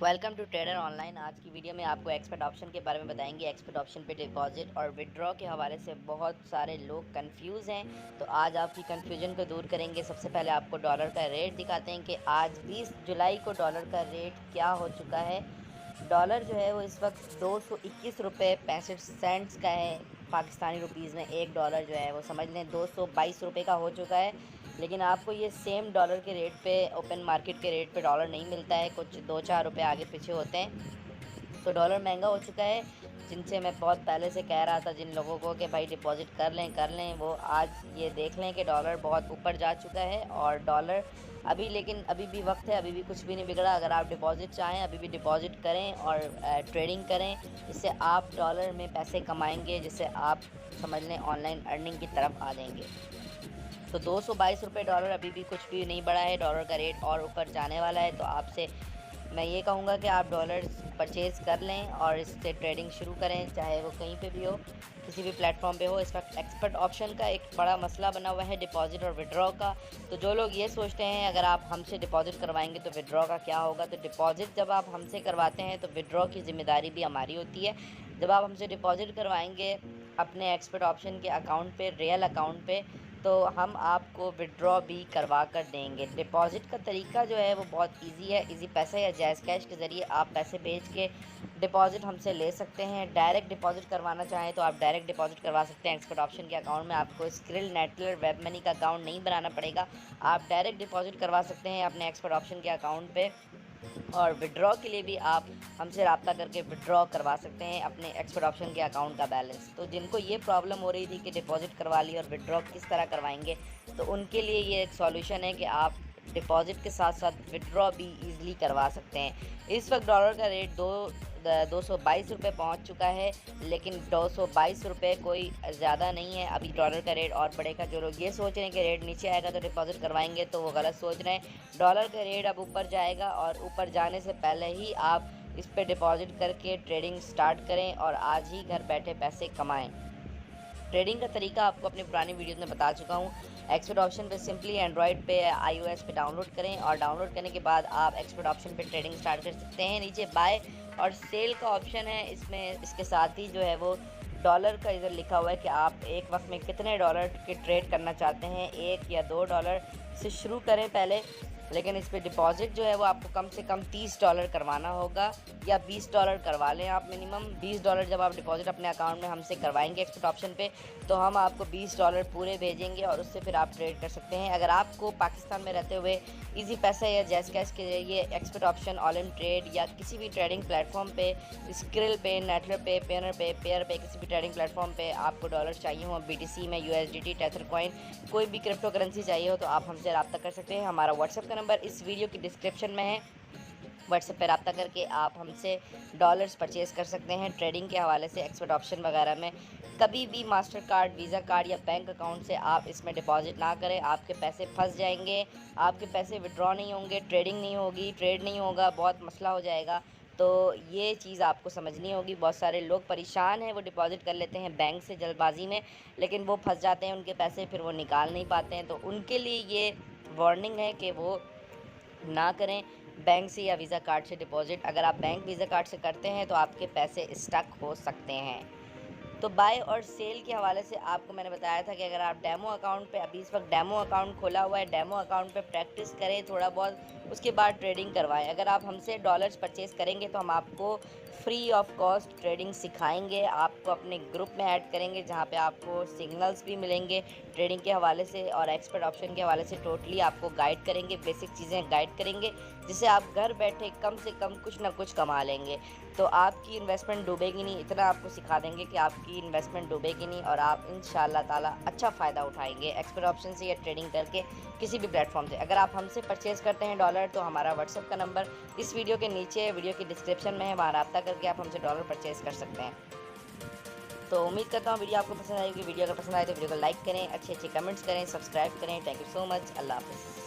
Welcome to trader online. आज की video में आपको एक्सपर्ट ऑप्शन के बारे में बताएंगे। एक्सपर्ट ऑप्शन पे डिपॉजिट और विड्रॉ के हवाले से बहुत सारे लोग कंफ्यूज हैं, तो आज आपकी कंफ्यूजन को दूर करेंगे। सबसे पहले आपको डॉलर का रेट दिखाते हैं कि आज 20 जुलाई को डॉलर का रेट क्या हो चुका है। डॉलर जो है वो इस वक्त 221 रुपये 65 सेंट्स का है। पाकिस्तानी रुपीज़ में एक डॉलर जो है वो समझ लें 222 रुपये का हो चुका है। लेकिन आपको ये सेम डॉलर के रेट पे, ओपन मार्केट के रेट पे डॉलर नहीं मिलता है, कुछ 2-4 रुपये आगे पीछे होते हैं। तो डॉलर महंगा हो चुका है। जिनसे मैं बहुत पहले से कह रहा था जिन लोगों को कि भाई डिपॉजिट कर लें, वो आज ये देख लें कि डॉलर बहुत ऊपर जा चुका है। और डॉलर लेकिन अभी भी वक्त है, अभी भी कुछ भी नहीं बिगड़ा। अगर आप डिपॉजिट चाहें अभी भी डिपॉजिट करें और ट्रेडिंग करें, इससे आप डॉलर में पैसे कमाएंगे, जिससे आप समझ लें ऑनलाइन अर्निंग की तरफ आ जाएंगे। तो 222 रुपये डॉलर अभी भी कुछ भी नहीं बढ़ा है। डॉलर का रेट और ऊपर जाने वाला है। तो आपसे मैं ये कहूँगा कि आप डॉलर्स परचेज़ कर लें और इससे ट्रेडिंग शुरू करें, चाहे वो कहीं पे भी हो, किसी भी प्लेटफॉर्म पे हो। इस वक्त एक्सपर्ट ऑप्शन का एक बड़ा मसला बना हुआ है डिपॉजिट और विड्रॉ का। तो जो लोग ये सोचते हैं अगर आप हमसे डिपॉजिट करवाएंगे तो विड्रॉ का क्या होगा, तो डिपॉजिट जब आप हमसे करवाते हैं तो विड्रॉ की ज़िम्मेदारी भी हमारी होती है। जब आप हमसे डिपॉजिट करवाएंगे अपने एक्सपर्ट ऑप्शन के अकाउंट पे, रियल अकाउंट पे, तो हम आपको विड्रॉ भी करवा कर देंगे। डिपॉज़िट का तरीका जो है वो बहुत इजी है। इजी पैसा या जैज़ कैश के ज़रिए आप पैसे भेज के डिपॉज़िट हमसे ले सकते हैं। डायरेक्ट डिपॉज़िट करवाना चाहें तो आप डायरेक्ट डिपॉज़िट करवा सकते हैं एक्सपर्ट ऑप्शन के अकाउंट में। आपको स्क्रिल, नेटलर, वेब मनी का अकाउंट नहीं बनाना पड़ेगा। आप डायरेक्ट डिपॉज़िट करवा सकते हैं अपने एक्सपर्ट ऑप्शन के अकाउंट पे। और विड्रॉ के लिए भी आप हमसे रब्ता करके विड्रॉ करवा सकते हैं अपने एक्सपर्ट ऑप्शन के अकाउंट का बैलेंस। तो जिनको ये प्रॉब्लम हो रही थी कि डिपॉजिट करवा ली और विड्रॉ किस तरह करवाएंगे, तो उनके लिए ये एक सॉल्यूशन है कि आप डिपॉजिट के साथ साथ विड्रॉ भी ईज़िली करवा सकते हैं। इस वक्त डॉलर का रेट 222 रुपये पहुँच चुका है, लेकिन 222 रुपये कोई ज़्यादा नहीं है। अभी डॉलर का रेट और बढ़ेगा। जो लोग ये सोच रहे हैं कि रेट नीचे आएगा तो डिपॉजिट करवाएंगे, तो वो गलत सोच रहे हैं। डॉलर का रेट अब ऊपर जाएगा और ऊपर जाने से पहले ही आप इस पे डिपॉजिट करके ट्रेडिंग स्टार्ट करें और आज ही घर बैठे पैसे कमाएं। ट्रेडिंग का तरीका आपको अपनी पुरानी वीडियोस में बता चुका हूँ। एक्सपर्ट ऑप्शन पे सिंपली एंड्रॉयड पे, iOS पे डाउनलोड करें और डाउनलोड करने के बाद आप एक्सपर्ट ऑप्शन पे ट्रेडिंग स्टार्ट कर सकते हैं। नीचे बाय और सेल का ऑप्शन है, इसमें इसके साथ ही जो है वो डॉलर का इधर लिखा हुआ है कि आप एक वक्त में कितने डॉलर के ट्रेड करना चाहते हैं। 1 या 2 डॉलर से शुरू करें पहले, लेकिन इस पर डिपॉजिट जो है वो आपको कम से कम 30 डॉलर करवाना होगा या 20 डॉलर करवा लें आप मिनिमम। 20 डॉलर जब आप डिपॉजिट अपने अकाउंट में हमसे करवाएंगे एक्सपर्ट ऑप्शन पे, तो हम आपको 20 डॉलर पूरे भेजेंगे और उससे फिर आप ट्रेड कर सकते हैं। अगर आपको पाकिस्तान में रहते हुए इजी पैसा या जैज़ कैश के जरिए expert option, all in trade या किसी भी ट्रेडिंग प्लेटफॉर्म पे, स्क्रिल पे, नेटलर पे, पेयर पे, किसी भी ट्रेडिंग प्लेटफॉर्म पे आपको डॉलर चाहिए हो, BTC में, USDT, टेथर कॉइन, कोई भी क्रिप्टो करेंसी चाहिए हो, तो आप हमसे रब्ता कर सकते हैं। हमारा व्हाट्सएप का नंबर इस वीडियो की डिस्क्रिप्शन में है। व्हाट्सएप पर रब्ता करके आप हमसे डॉलर्स परचेज़ कर सकते हैं। ट्रेडिंग के हवाले से एक्सपर्ट ऑप्शन वगैरह में कभी भी मास्टर कार्ड, वीज़ा कार्ड या बैंक अकाउंट से आप इसमें डिपॉजिट ना करें। आपके पैसे फंस जाएंगे, आपके पैसे विड्रॉ नहीं होंगे, ट्रेडिंग नहीं होगी, ट्रेड नहीं होगा, बहुत मसला हो जाएगा। तो ये चीज़ आपको समझनी होगी। बहुत सारे लोग परेशान हैं, वो डिपॉजिट कर लेते हैं बैंक से जल्दबाजी में, लेकिन वो फंस जाते हैं, उनके पैसे फिर वो निकाल नहीं पाते हैं। तो उनके लिए ये वार्निंग है कि वो ना करें बैंक से या वीज़ा कार्ड से डिपॉजिट। अगर आप बैंक, वीज़ा कार्ड से करते हैं तो आपके पैसे स्टक हो सकते हैं। तो बाय और सेल के हवाले से आपको मैंने बताया था कि अगर आप डेमो अकाउंट पे, अभी इस वक्त डेमो अकाउंट खोला हुआ है, डेमो अकाउंट पे प्रैक्टिस करें थोड़ा बहुत, उसके बाद ट्रेडिंग करवाएं। अगर आप हमसे डॉलर्स परचेज़ करेंगे तो हम आपको फ्री ऑफ कॉस्ट ट्रेडिंग सिखाएंगे, आपको अपने ग्रुप में ऐड करेंगे जहाँ पे आपको सिग्नल्स भी मिलेंगे ट्रेडिंग के हवाले से और एक्सपर्ट ऑप्शन के हवाले से। टोटली आपको गाइड करेंगे, बेसिक चीज़ें गाइड करेंगे, जिससे आप घर बैठे कम से कम कुछ ना कुछ कमा लेंगे। तो आपकी इन्वेस्टमेंट डूबेगी नहीं, इतना आपको सिखा देंगे कि आपकी इन्वेस्टमेंट डूबेगी नहीं और आप इंशाल्लाह ताला अच्छा फ़ायदा उठाएंगे एक्सपर्ट ऑप्शन से या ट्रेडिंग करके किसी भी प्लेटफॉर्म से। अगर आप हमसे परचेज़ करते हैं डॉलर, तो हमारा व्हाट्सएप का नंबर इस वीडियो के नीचे, वीडियो की डिस्क्रिप्शन में है, वहाँ रब्ता करके आप हमसे डॉलर परचेज़ कर सकते हैं। तो उम्मीद करता हूँ वीडियो आपको पसंद आएगी। वीडियो अगर पसंद आए तो वीडियो को लाइक करें, अच्छे अच्छे कमेंट्स करें, सब्सक्राइब करें। Thank you so much. अल्लाह हाफ़िज़।